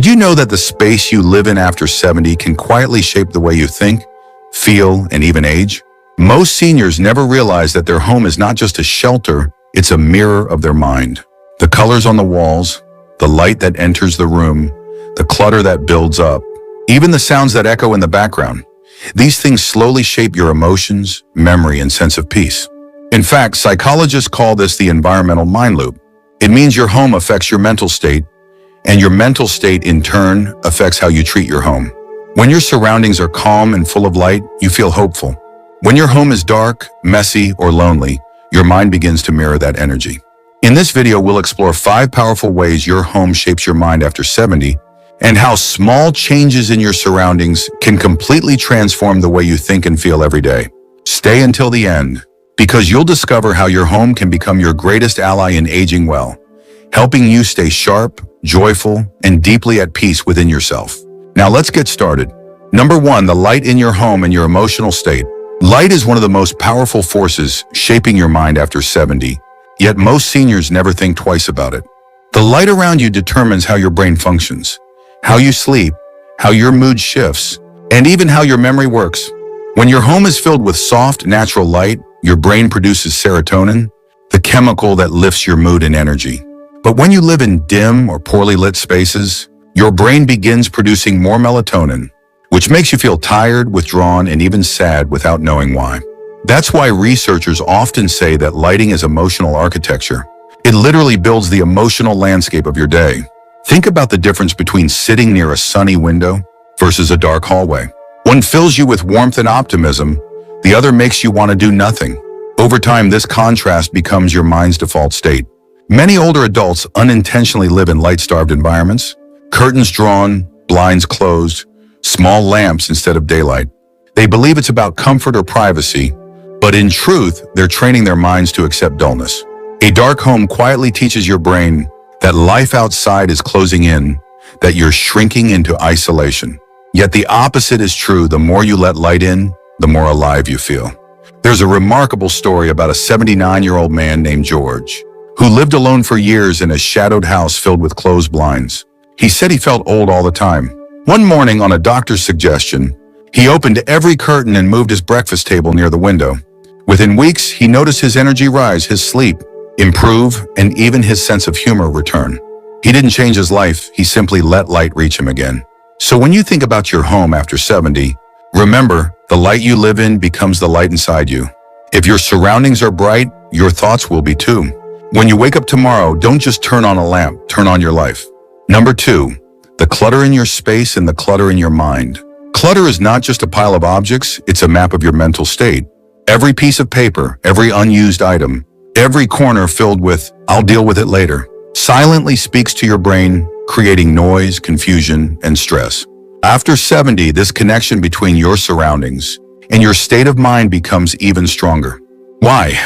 Did you know that the space you live in after 70 can quietly shape the way you think, feel, and even age? Most seniors never realize that their home is not just a shelter, it's a mirror of their mind. The colors on the walls, the light that enters the room, the clutter that builds up, even the sounds that echo in the background. These things slowly shape your emotions, memory, and sense of peace. In fact, psychologists call this the environmental mind loop. It means your home affects your mental state, and your mental state in turn affects how you treat your home. When your surroundings are calm and full of light, you feel hopeful. When your home is dark, messy, or lonely, your mind begins to mirror that energy. In this video, we'll explore 5 powerful ways your home shapes your mind after 70, and how small changes in your surroundings can completely transform the way you think and feel every day. Stay until the end, because you'll discover how your home can become your greatest ally in aging well, helping you stay sharp, joyful, and deeply at peace within yourself. Now let's get started. Number 1, the light in your home and your emotional state. Light is one of the most powerful forces shaping your mind after 70, yet most seniors never think twice about it. The light around you determines how your brain functions, how you sleep, how your mood shifts, and even how your memory works. When your home is filled with soft, natural light, your brain produces serotonin, the chemical that lifts your mood and energy. But when you live in dim or poorly lit spaces, your brain begins producing more melatonin, which makes you feel tired, withdrawn, and even sad without knowing why. That's why researchers often say that lighting is emotional architecture. It literally builds the emotional landscape of your day. Think about the difference between sitting near a sunny window versus a dark hallway. One fills you with warmth and optimism, the other makes you want to do nothing. Over time, this contrast becomes your mind's default state. Many older adults unintentionally live in light-starved environments, curtains drawn, blinds closed, small lamps instead of daylight. They believe it's about comfort or privacy, but in truth, they're training their minds to accept dullness. A dark home quietly teaches your brain that life outside is closing in, that you're shrinking into isolation. Yet the opposite is true. The more you let light in, the more alive you feel. There's a remarkable story about a 79-year-old man named George, who lived alone for years in a shadowed house filled with closed blinds. He said he felt old all the time. One morning, on a doctor's suggestion, he opened every curtain and moved his breakfast table near the window. Within weeks, he noticed his energy rise, his sleep improve, and even his sense of humor return. He didn't change his life, he simply let light reach him again. So when you think about your home after 70, remember, the light you live in becomes the light inside you. If your surroundings are bright, your thoughts will be too. When you wake up tomorrow, don't just turn on a lamp, turn on your life. Number 2, the clutter in your space and the clutter in your mind. Clutter is not just a pile of objects, it's a map of your mental state. Every piece of paper, every unused item, every corner filled with, "I'll deal with it later," silently speaks to your brain, creating noise, confusion, and stress. After 70, this connection between your surroundings and your state of mind becomes even stronger. Why?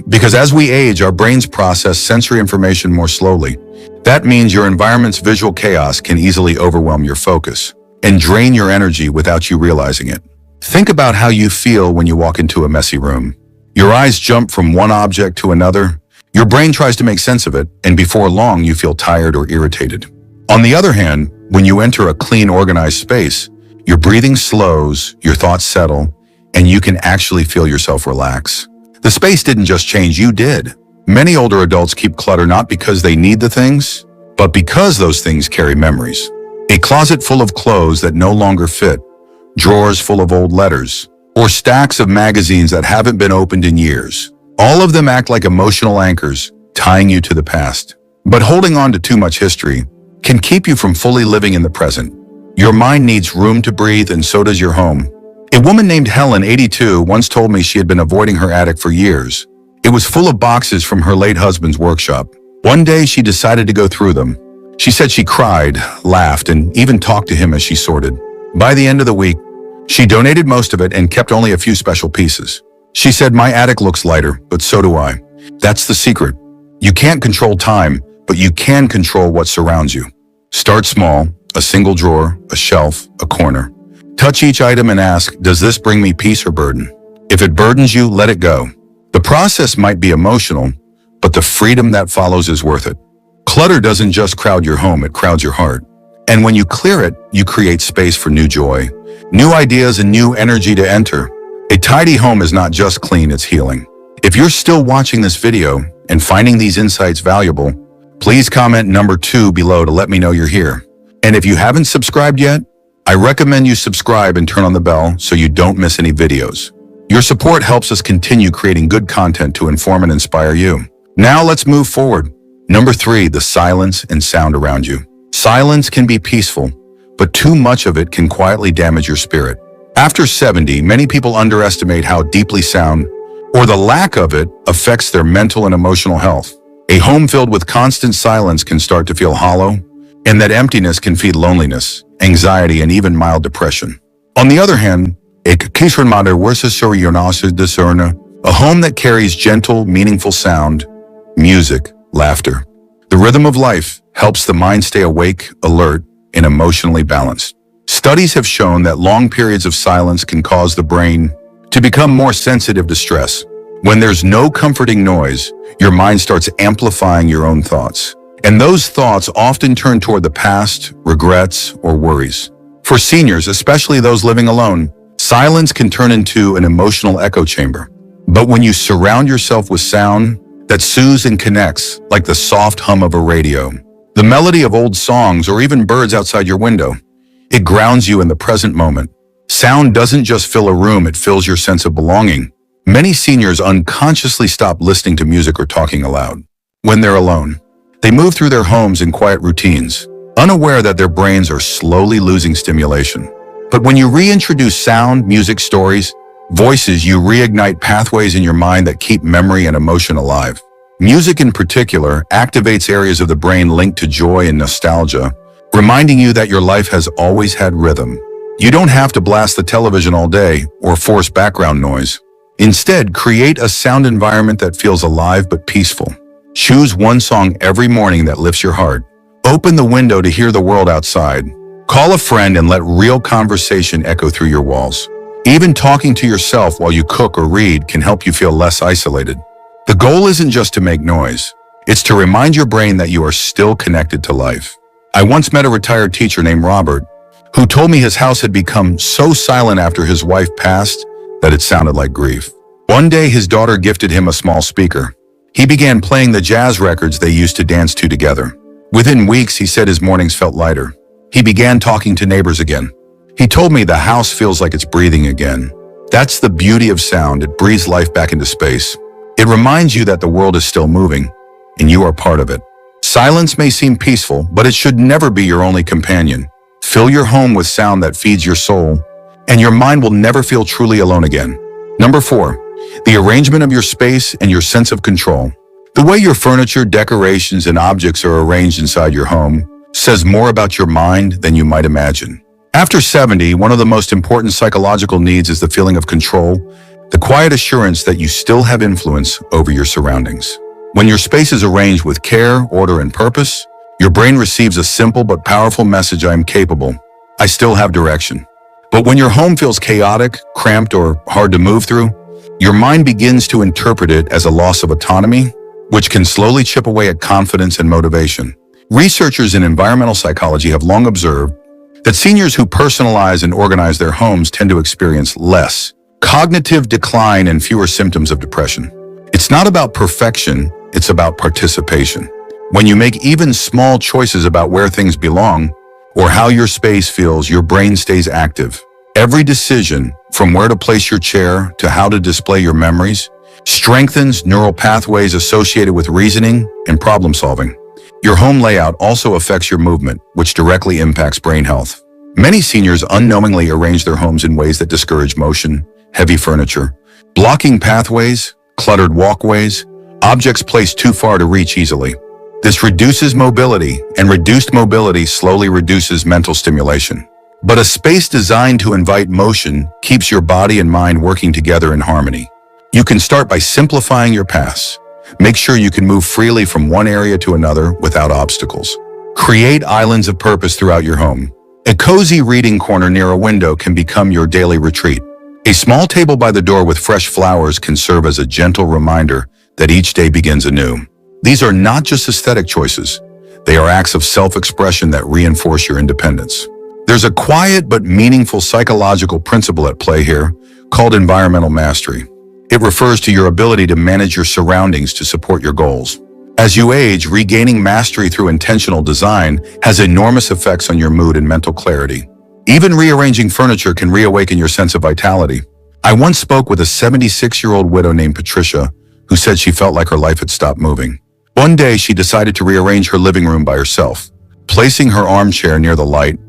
Because as we age, our brains process sensory information more slowly. That means your environment's visual chaos can easily overwhelm your focus and drain your energy without you realizing it. Think about how you feel when you walk into a messy room. Your eyes jump from one object to another. Your brain tries to make sense of it, and before long, you feel tired or irritated. On the other hand, when you enter a clean, organized space, your breathing slows, your thoughts settle, and you can actually feel yourself relax. The space didn't just change, you did. Many older adults keep clutter not because they need the things, but because those things carry memories. A closet full of clothes that no longer fit, drawers full of old letters, or stacks of magazines that haven't been opened in years. All of them act like emotional anchors, tying you to the past. But holding on to too much history can keep you from fully living in the present. Your mind needs room to breathe, and so does your home. A woman named Helen, 82, once told me she had been avoiding her attic for years. It was full of boxes from her late husband's workshop. One day, she decided to go through them. She said she cried, laughed, and even talked to him as she sorted. By the end of the week, she donated most of it and kept only a few special pieces. She said, "My attic looks lighter, but so do I." That's the secret. You can't control time, but you can control what surrounds you. Start small, a single drawer, a shelf, a corner. Touch each item and ask, does this bring me peace or burden? If it burdens you, let it go. The process might be emotional, but the freedom that follows is worth it. Clutter doesn't just crowd your home, it crowds your heart. And when you clear it, you create space for new joy, new ideas, and new energy to enter. A tidy home is not just clean, it's healing. If you're still watching this video and finding these insights valuable, please comment number 2 below to let me know you're here. And if you haven't subscribed yet, I recommend you subscribe and turn on the bell so you don't miss any videos. Your support helps us continue creating good content to inform and inspire you. Now let's move forward. Number 3, the silence and sound around you. Silence can be peaceful, but too much of it can quietly damage your spirit. After 70, many people underestimate how deeply sound, or the lack of it, affects their mental and emotional health. A home filled with constant silence can start to feel hollow, and that emptiness can feed loneliness, anxiety, and even mild depression. On the other hand, a home that carries gentle, meaningful sound, music, laughter, the rhythm of life helps the mind stay awake, alert, and emotionally balanced. Studies have shown that long periods of silence can cause the brain to become more sensitive to stress. When there's no comforting noise, your mind starts amplifying your own thoughts. And those thoughts often turn toward the past, regrets, or worries. For seniors, especially those living alone, silence can turn into an emotional echo chamber. But when you surround yourself with sound that soothes and connects, like the soft hum of a radio, the melody of old songs, or even birds outside your window, it grounds you in the present moment. Sound doesn't just fill a room, it fills your sense of belonging. Many seniors unconsciously stop listening to music or talking aloud. When they're alone, they move through their homes in quiet routines, unaware that their brains are slowly losing stimulation. But when you reintroduce sound, music, stories, voices, you reignite pathways in your mind that keep memory and emotion alive. Music in particular activates areas of the brain linked to joy and nostalgia, reminding you that your life has always had rhythm. You don't have to blast the television all day or force background noise. Instead, create a sound environment that feels alive but peaceful. Choose one song every morning that lifts your heart. Open the window to hear the world outside. Call a friend and let real conversation echo through your walls. Even talking to yourself while you cook or read can help you feel less isolated. The goal isn't just to make noise. It's to remind your brain that you are still connected to life. I once met a retired teacher named Robert, who told me his house had become so silent after his wife passed that it sounded like grief. One day, his daughter gifted him a small speaker. He began playing the jazz records they used to dance to together. Within weeks, he said his mornings felt lighter. He began talking to neighbors again. He told me the house feels like it's breathing again. That's the beauty of sound. It breathes life back into space. It reminds you that the world is still moving, and you are part of it. Silence may seem peaceful, but it should never be your only companion. Fill your home with sound that feeds your soul, and your mind will never feel truly alone again. Number 4, the arrangement of your space and your sense of control. The way your furniture, decorations, and objects are arranged inside your home says more about your mind than you might imagine. After 70, one of the most important psychological needs is the feeling of control, the quiet assurance that you still have influence over your surroundings. When your space is arranged with care, order, and purpose, your brain receives a simple but powerful message: I am capable. I still have direction. But when your home feels chaotic, cramped, or hard to move through, your mind begins to interpret it as a loss of autonomy, which can slowly chip away at confidence and motivation. Researchers in environmental psychology have long observed that seniors who personalize and organize their homes tend to experience less cognitive decline and fewer symptoms of depression. It's not about perfection, it's about participation. When you make even small choices about where things belong or how your space feels, your brain stays active. Every decision, from where to place your chair to how to display your memories, strengthens neural pathways associated with reasoning and problem solving. Your home layout also affects your movement, which directly impacts brain health. Many seniors unknowingly arrange their homes in ways that discourage motion, heavy furniture, blocking pathways, cluttered walkways, objects placed too far to reach easily. This reduces mobility, and reduced mobility slowly reduces mental stimulation. But a space designed to invite motion keeps your body and mind working together in harmony. You can start by simplifying your paths. Make sure you can move freely from one area to another without obstacles. Create islands of purpose throughout your home. A cozy reading corner near a window can become your daily retreat. A small table by the door with fresh flowers can serve as a gentle reminder that each day begins anew. These are not just aesthetic choices. They are acts of self-expression that reinforce your independence. There's a quiet but meaningful psychological principle at play here called environmental mastery. It refers to your ability to manage your surroundings to support your goals. As you age, regaining mastery through intentional design has enormous effects on your mood and mental clarity. Even rearranging furniture can reawaken your sense of vitality. I once spoke with a 76-year-old widow named Patricia who said she felt like her life had stopped moving. One day, she decided to rearrange her living room by herself, placing her armchair near the light,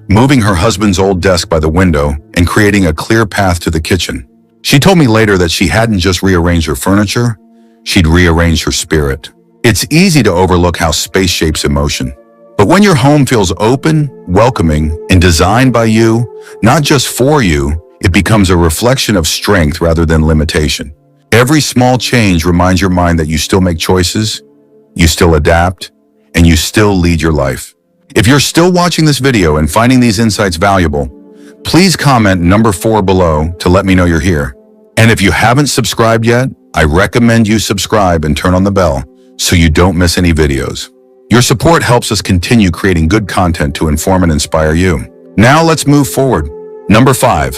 moving her husband's old desk by the window, and creating a clear path to the kitchen. She told me later that she hadn't just rearranged her furniture, she'd rearranged her spirit. It's easy to overlook how space shapes emotion. But when your home feels open, welcoming, and designed by you, not just for you, it becomes a reflection of strength rather than limitation. Every small change reminds your mind that you still make choices, you still adapt, and you still lead your life. If you're still watching this video and finding these insights valuable, please comment number 4 below to let me know you're here. And if you haven't subscribed yet, I recommend you subscribe and turn on the bell so you don't miss any videos. Your support helps us continue creating good content to inform and inspire you. Now let's move forward. Number 5,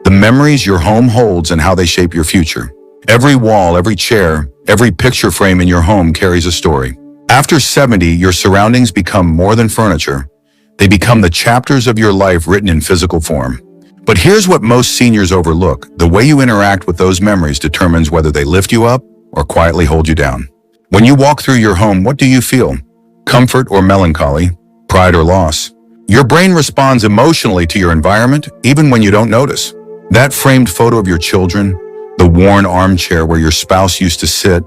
the memories your home holds and how they shape your future. Every wall, every chair, every picture frame in your home carries a story. After 70, your surroundings become more than furniture. They become the chapters of your life written in physical form. But here's what most seniors overlook. The way you interact with those memories determines whether they lift you up or quietly hold you down. When you walk through your home, what do you feel? Comfort or melancholy? Pride or loss? Your brain responds emotionally to your environment, even when you don't notice. That framed photo of your children, the worn armchair where your spouse used to sit,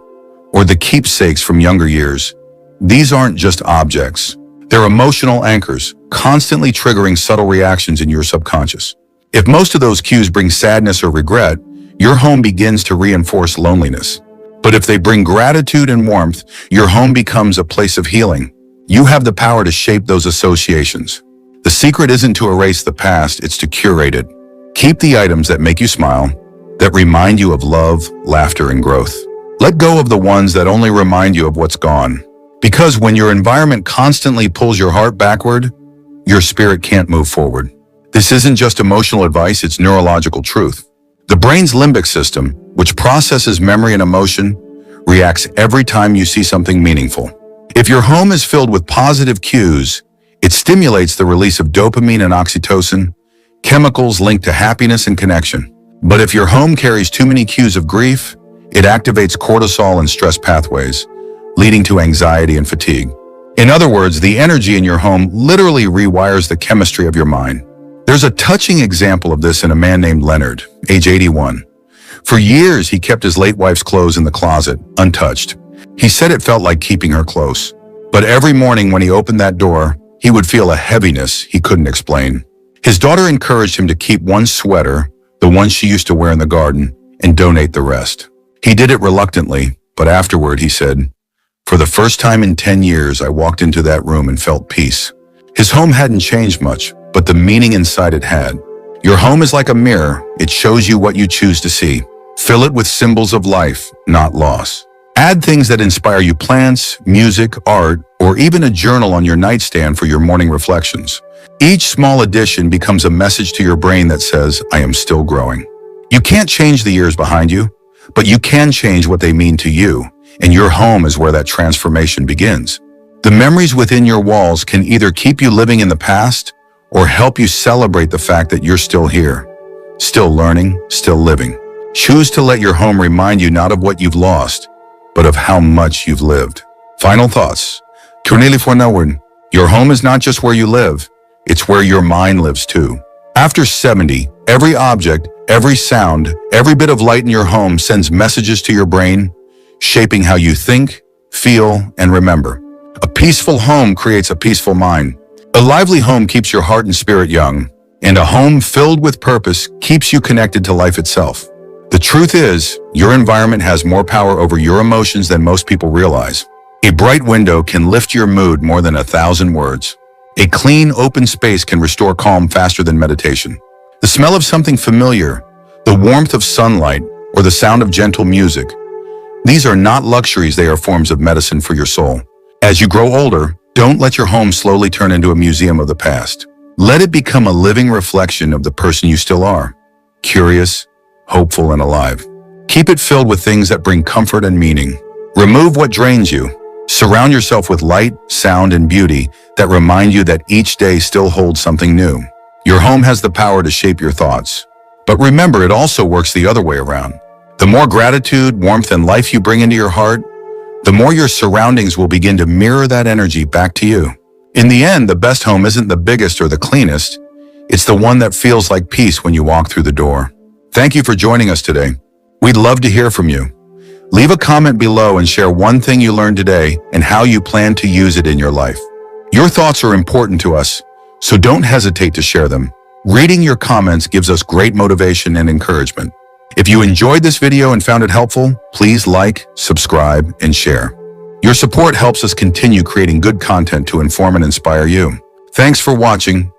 or the keepsakes from younger years, these aren't just objects. They're emotional anchors, constantly triggering subtle reactions in your subconscious. If most of those cues bring sadness or regret, your home begins to reinforce loneliness. But if they bring gratitude and warmth, your home becomes a place of healing. You have the power to shape those associations. The secret isn't to erase the past, it's to curate it. Keep the items that make you smile, that remind you of love, laughter, and growth. Let go of the ones that only remind you of what's gone. Because when your environment constantly pulls your heart backward, your spirit can't move forward. This isn't just emotional advice, it's neurological truth. The brain's limbic system, which processes memory and emotion, reacts every time you see something meaningful. If your home is filled with positive cues, it stimulates the release of dopamine and oxytocin, chemicals linked to happiness and connection. But if your home carries too many cues of grief, it activates cortisol and stress pathways, leading to anxiety and fatigue. In other words, the energy in your home literally rewires the chemistry of your mind. There's a touching example of this in a man named Leonard, age 81. For years, he kept his late wife's clothes in the closet, untouched. He said it felt like keeping her close. But every morning when he opened that door, he would feel a heaviness he couldn't explain. His daughter encouraged him to keep one sweater, the one she used to wear in the garden, and donate the rest. He did it reluctantly, but afterward he said, "For the first time in 10 years, I walked into that room and felt peace." His home hadn't changed much, but the meaning inside it had. Your home is like a mirror. It shows you what you choose to see. Fill it with symbols of life, not loss. Add things that inspire you: plants, music, art, or even a journal on your nightstand for your morning reflections. Each small addition becomes a message to your brain that says, "I am still growing." You can't change the years behind you, but you can change what they mean to you, and your home is where that transformation begins. The memories within your walls can either keep you living in the past or help you celebrate the fact that you're still here, still learning, still living. Choose to let your home remind you not of what you've lost, but of how much you've lived. Final thoughts. Your home is not just where you live, it's where your mind lives too. After 70, every object, every sound, every bit of light in your home sends messages to your brain, shaping how you think, feel, and remember. A peaceful home creates a peaceful mind. A lively home keeps your heart and spirit young, and a home filled with purpose keeps you connected to life itself. The truth is, your environment has more power over your emotions than most people realize. A bright window can lift your mood more than 1,000 words. A clean, open space can restore calm faster than meditation. The smell of something familiar, the warmth of sunlight, or the sound of gentle music, these are not luxuries, they are forms of medicine for your soul. As you grow older, Don't let your home slowly turn into a museum of the past. Let it become a living reflection of the person you still are, curious, hopeful, and alive. Keep it filled with things that bring comfort and meaning. Remove what drains you. Surround yourself with light, sound, and beauty that remind you that each day still holds something new. Your home has the power to shape your thoughts. But remember, it also works the other way around. The more gratitude, warmth, and life you bring into your heart, the more your surroundings will begin to mirror that energy back to you. In the end, the best home isn't the biggest or the cleanest. It's the one that feels like peace when you walk through the door. Thank you for joining us today. We'd love to hear from you. Leave a comment below and share one thing you learned today and how you plan to use it in your life. Your thoughts are important to us, so don't hesitate to share them. Reading your comments gives us great motivation and encouragement. If you enjoyed this video and found it helpful, please like, subscribe, and share. Your support helps us continue creating good content to inform and inspire you. Thanks for watching,